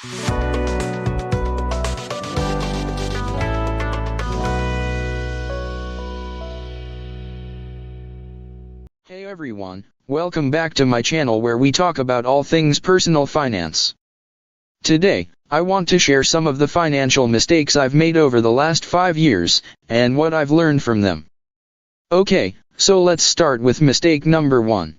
Hey everyone, welcome back to my channel where we talk about all things personal finance. Today, I want to share some of the financial mistakes I've made over the last 5 years, and what I've learned from them. Okay, so let's start with mistake number 1.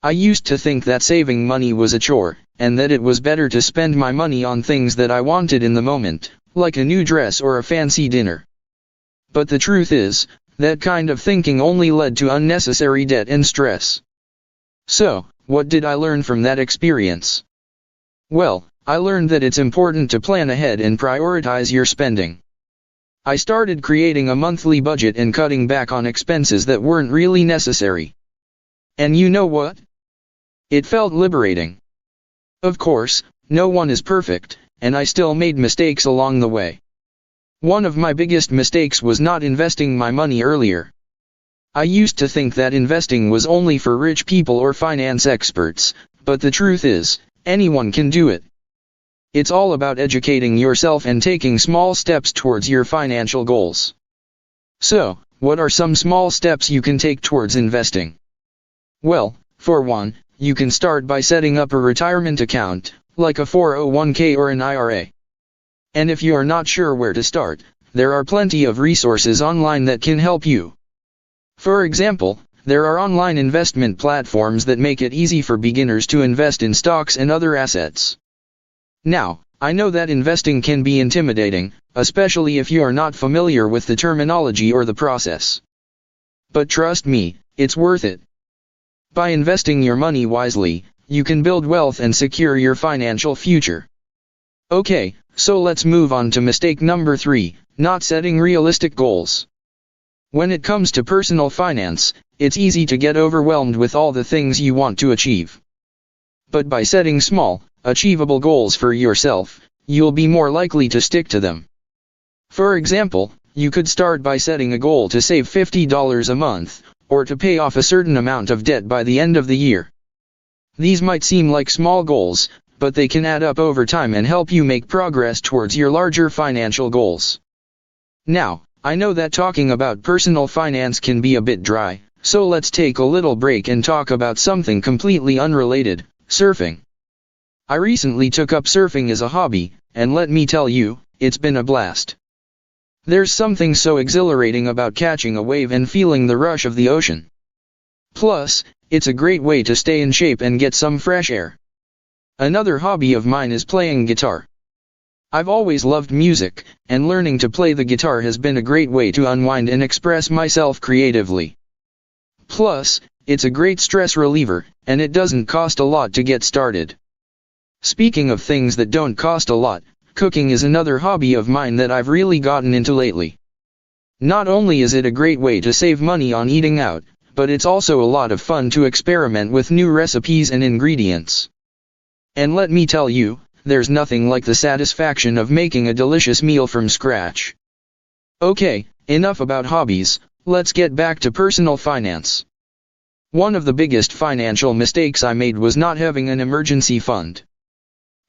I used to think that saving money was a chore, and that it was better to spend my money on things that I wanted in the moment, like a new dress or a fancy dinner. But the truth is, that kind of thinking only led to unnecessary debt and stress. So, what did I learn from that experience? Well, I learned that it's important to plan ahead and prioritize your spending. I started creating a monthly budget and cutting back on expenses that weren't really necessary. And you know what? It felt liberating. Of course, no one is perfect, and I still made mistakes along the way. One of my biggest mistakes was not investing my money earlier. I used to think that investing was only for rich people or finance experts, but the truth is, anyone can do it. It's all about educating yourself and taking small steps towards your financial goals. So, what are some small steps you can take towards investing? Well, for one, you can start by setting up a retirement account, like a 401k or an IRA. And if you are not sure where to start, there are plenty of resources online that can help you. For example, there are online investment platforms that make it easy for beginners to invest in stocks and other assets. Now, I know that investing can be intimidating, especially if you are not familiar with the terminology or the process. But trust me, it's worth it. By investing your money wisely, you can build wealth and secure your financial future. Okay, so let's move on to mistake number 3, not setting realistic goals. When it comes to personal finance, it's easy to get overwhelmed with all the things you want to achieve. But by setting small, achievable goals for yourself, you'll be more likely to stick to them. For example, you could start by setting a goal to save $50 a month, or to pay off a certain amount of debt by the end of the year. These might seem like small goals, but they can add up over time and help you make progress towards your larger financial goals. Now, I know that talking about personal finance can be a bit dry, so let's take a little break and talk about something completely unrelated, surfing. I recently took up surfing as a hobby, and let me tell you, it's been a blast. There's something so exhilarating about catching a wave and feeling the rush of the ocean. Plus, it's a great way to stay in shape and get some fresh air. Another hobby of mine is playing guitar. I've always loved music, and learning to play the guitar has been a great way to unwind and express myself creatively. Plus, it's a great stress reliever, and it doesn't cost a lot to get started. Speaking of things that don't cost a lot, cooking is another hobby of mine that I've really gotten into lately. Not only is it a great way to save money on eating out, but it's also a lot of fun to experiment with new recipes and ingredients. And let me tell you, there's nothing like the satisfaction of making a delicious meal from scratch. Okay, enough about hobbies, let's get back to personal finance. One of the biggest financial mistakes I made was not having an emergency fund.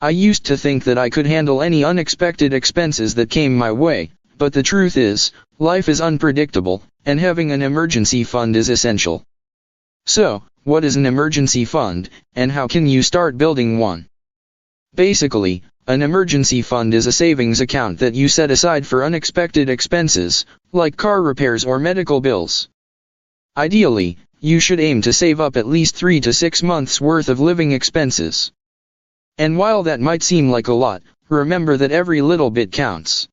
I used to think that I could handle any unexpected expenses that came my way, but the truth is, life is unpredictable, and having an emergency fund is essential. So, what is an emergency fund, and how can you start building one? Basically, an emergency fund is a savings account that you set aside for unexpected expenses, like car repairs or medical bills. Ideally, you should aim to save up at least 3 to 6 months' worth of living expenses. And while that might seem like a lot, remember that every little bit counts.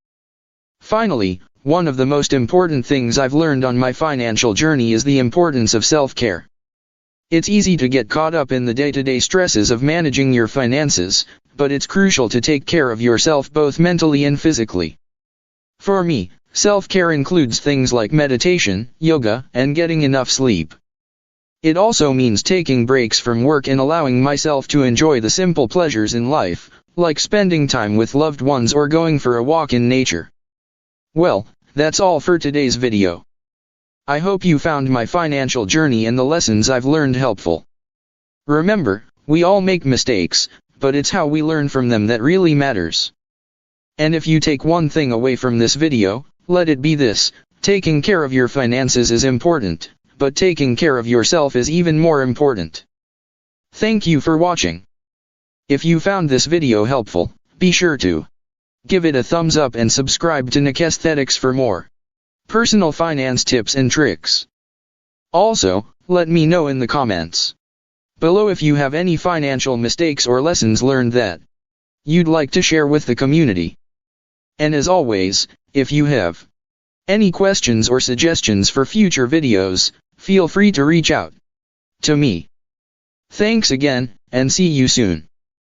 Finally, one of the most important things I've learned on my financial journey is the importance of self-care. It's easy to get caught up in the day-to-day stresses of managing your finances, but it's crucial to take care of yourself both mentally and physically. For me, self-care includes things like meditation, yoga, and getting enough sleep. It also means taking breaks from work and allowing myself to enjoy the simple pleasures in life, like spending time with loved ones or going for a walk in nature. Well, that's all for today's video. I hope you found my financial journey and the lessons I've learned helpful. Remember, we all make mistakes, but it's how we learn from them that really matters. And if you take one thing away from this video, let it be this: taking care of your finances is important, but taking care of yourself is even more important. Thank you for watching. If you found this video helpful, be sure to give it a thumbs up and subscribe to NIKESTHETICS for more personal finance tips and tricks. Also, let me know in the comments below if you have any financial mistakes or lessons learned that you'd like to share with the community. And as always, if you have any questions or suggestions for future videos, feel free to reach out to me. Thanks again, and see you soon.